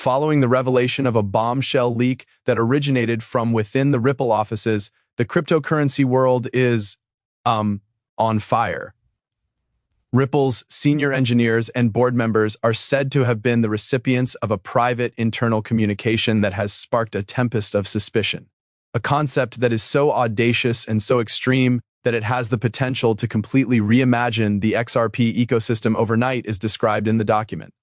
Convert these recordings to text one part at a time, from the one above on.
Following the revelation of a bombshell leak that originated from within the Ripple offices, the cryptocurrency world is, on fire. Ripple's senior engineers and board members are said to have been the recipients of a private internal communication that has sparked a tempest of suspicion. A concept that is so audacious and so extreme that it has the potential to completely reimagine the XRP ecosystem overnight is described in the document.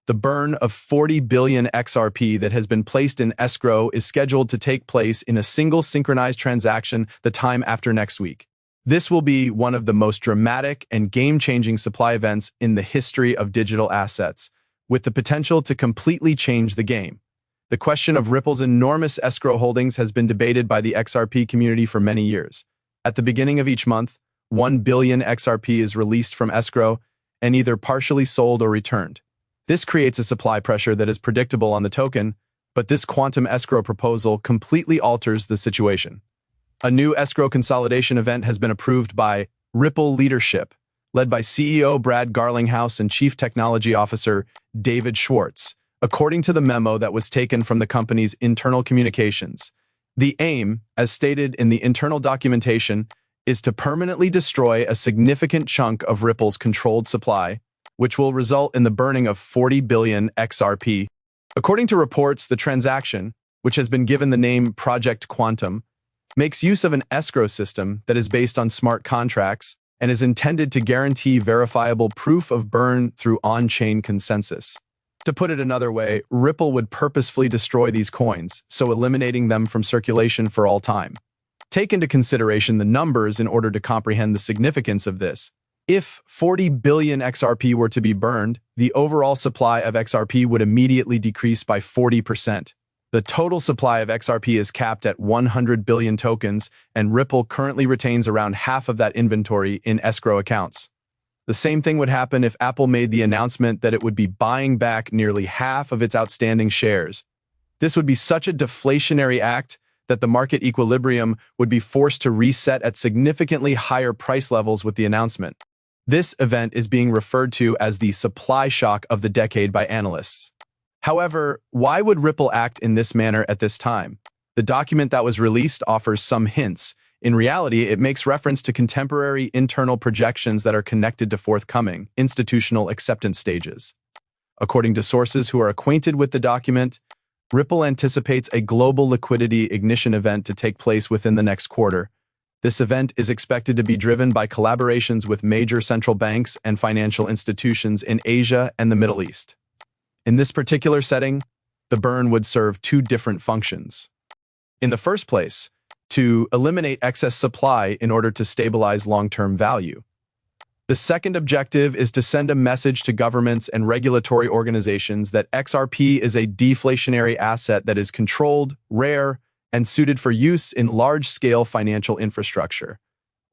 The burn of 40 billion XRP that has been placed in escrow is scheduled to take place in a single synchronized transaction the time after next week. This will be one of the most dramatic and game-changing supply events in the history of digital assets, with the potential to completely change the game. The question of Ripple's enormous escrow holdings has been debated by the XRP community for many years. At the beginning of each month, 1 billion XRP is released from escrow and either partially sold or returned. This creates a supply pressure that is predictable on the token, but this quantum escrow proposal completely alters the situation. A new escrow consolidation event has been approved by Ripple leadership, led by CEO Brad Garlinghouse and Chief Technology Officer David Schwartz, according to the memo that was taken from the company's internal communications. The aim, as stated in the internal documentation, is to permanently destroy a significant chunk of Ripple's controlled supply, which will result in the burning of 40 billion XRP. According to reports, the transaction, which has been given the name Project Quantum, makes use of an escrow system that is based on smart contracts and is intended to guarantee verifiable proof of burn through on-chain consensus. To put it another way, Ripple would purposefully destroy these coins, so eliminating them from circulation for all time. Take into consideration the numbers in order to comprehend the significance of this. If 40 billion XRP were to be burned, the overall supply of XRP would immediately decrease by 40%. The total supply of XRP is capped at 100 billion tokens, and Ripple currently retains around half of that inventory in escrow accounts. The same thing would happen if Apple made the announcement that it would be buying back nearly half of its outstanding shares. This would be such a deflationary act that the market equilibrium would be forced to reset at significantly higher price levels with the announcement. This event is being referred to as the supply shock of the decade by analysts. However, why would Ripple act in this manner at this time? The document that was released offers some hints. In reality, it makes reference to contemporary internal projections that are connected to forthcoming institutional acceptance stages. According to sources who are acquainted with the document, Ripple anticipates a global liquidity ignition event to take place within the next quarter. This event is expected to be driven by collaborations with major central banks and financial institutions in Asia and the Middle East. In this particular setting, the burn would serve two different functions. In the first place, to eliminate excess supply in order to stabilize long-term value. The second objective is to send a message to governments and regulatory organizations that XRP is a deflationary asset that is controlled, rare, and suited for use in large-scale financial infrastructure.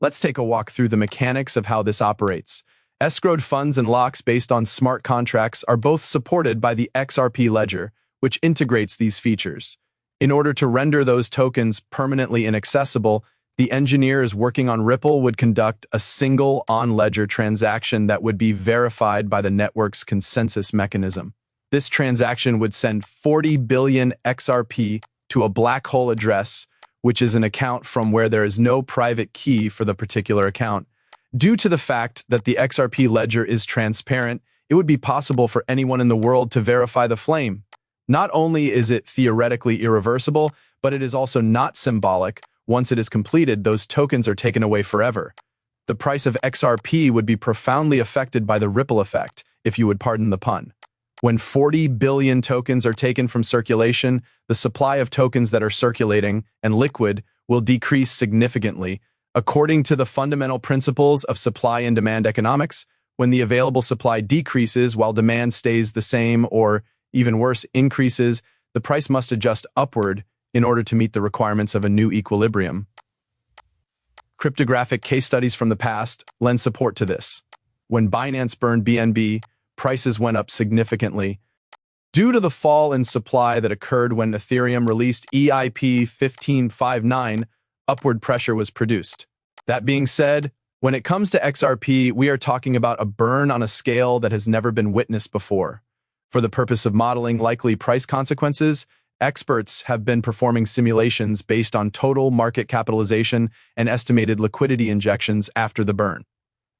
Let's take a walk through the mechanics of how this operates. Escrowed funds and locks based on smart contracts are both supported by the XRP ledger, which integrates these features. In order to render those tokens permanently inaccessible, the engineers working on Ripple would conduct a single on-ledger transaction that would be verified by the network's consensus mechanism. This transaction would send 40 billion XRP to a black hole address, which is an account from where there is no private key for the particular account. Due to the fact that the XRP ledger is transparent, it would be possible for anyone in the world to verify the flame. Not only is it theoretically irreversible, but it is also not symbolic. Once it is completed, those tokens are taken away forever. The price of XRP would be profoundly affected by the ripple effect, if you would pardon the pun. When 40 billion tokens are taken from circulation, the supply of tokens that are circulating and liquid will decrease significantly. According to the fundamental principles of supply and demand economics, when the available supply decreases while demand stays the same or, even worse, increases, the price must adjust upward in order to meet the requirements of a new equilibrium. Cryptographic case studies from the past lend support to this. When Binance burned BNB, prices went up significantly. Due to the fall in supply that occurred when Ethereum released EIP 1559, upward pressure was produced. That being said, when it comes to XRP, we are talking about a burn on a scale that has never been witnessed before. For the purpose of modeling likely price consequences, experts have been performing simulations based on total market capitalization and estimated liquidity injections after the burn.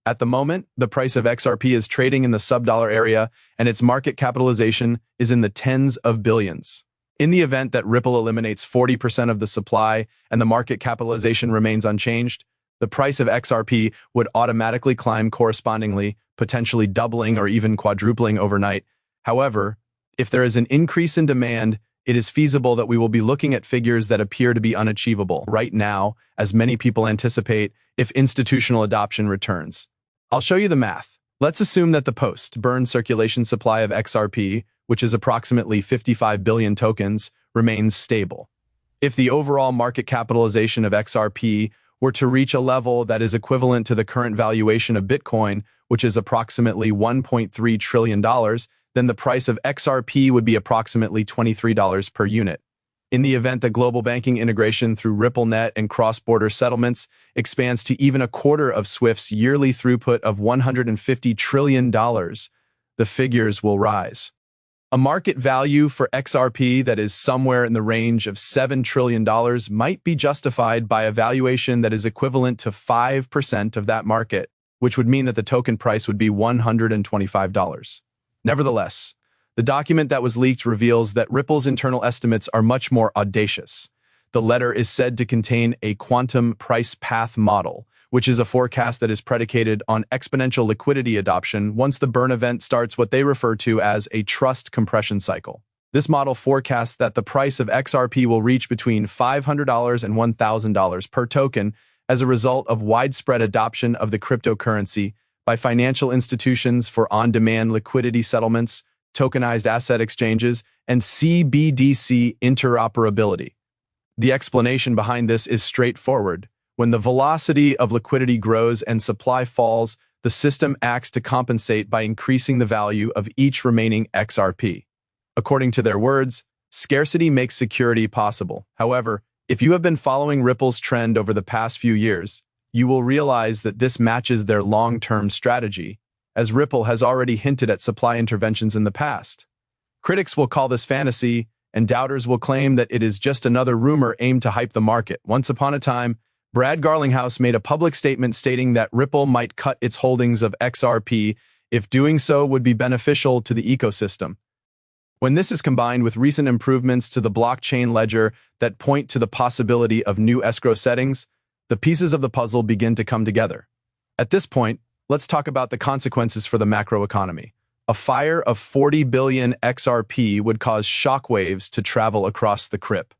At the moment, the price of XRP is trading in the sub-dollar area, and its market capitalization is in the tens of billions. In the event that Ripple eliminates 40% of the supply and the market capitalization remains unchanged, the price of XRP would automatically climb correspondingly, potentially doubling or even quadrupling overnight. However, if there is an increase in demand, it is feasible that we will be looking at figures that appear to be unachievable right now, as many people anticipate, if institutional adoption returns. I'll show you the math. Let's assume that the post-burn circulation supply of XRP, which is approximately 55 billion tokens, remains stable. If the overall market capitalization of XRP were to reach a level that is equivalent to the current valuation of Bitcoin, which is approximately $1.3 trillion, then the price of XRP would be approximately $23 per unit. In the event that global banking integration through RippleNet and cross-border settlements expands to even a quarter of SWIFT's yearly throughput of $150 trillion, the figures will rise. A market value for XRP that is somewhere in the range of $7 trillion might be justified by a valuation that is equivalent to 5% of that market, which would mean that the token price would be $125. Nevertheless, the document that was leaked reveals that Ripple's internal estimates are much more audacious. The letter is said to contain a quantum price path model, which is a forecast that is predicated on exponential liquidity adoption once the burn event starts what they refer to as a trust compression cycle. This model forecasts that the price of XRP will reach between $500 and $1,000 per token as a result of widespread adoption of the cryptocurrency by financial institutions for on-demand liquidity settlements, tokenized asset exchanges, and CBDC interoperability. The explanation behind this is straightforward. When the velocity of liquidity grows and supply falls, the system acts to compensate by increasing the value of each remaining XRP. According to their words, scarcity makes security possible. However, if you have been following Ripple's trend over the past few years, you will realize that this matches their long-term strategy, as Ripple has already hinted at supply interventions in the past. Critics will call this fantasy, and doubters will claim that it is just another rumor aimed to hype the market. Once upon a time, Brad Garlinghouse made a public statement stating that Ripple might cut its holdings of XRP if doing so would be beneficial to the ecosystem. When this is combined with recent improvements to the blockchain ledger that point to the possibility of new escrow settings, the pieces of the puzzle begin to come together. At this point, let's talk about the consequences for the macroeconomy. A fire of 40 billion XRP would cause shockwaves to travel across the crypt.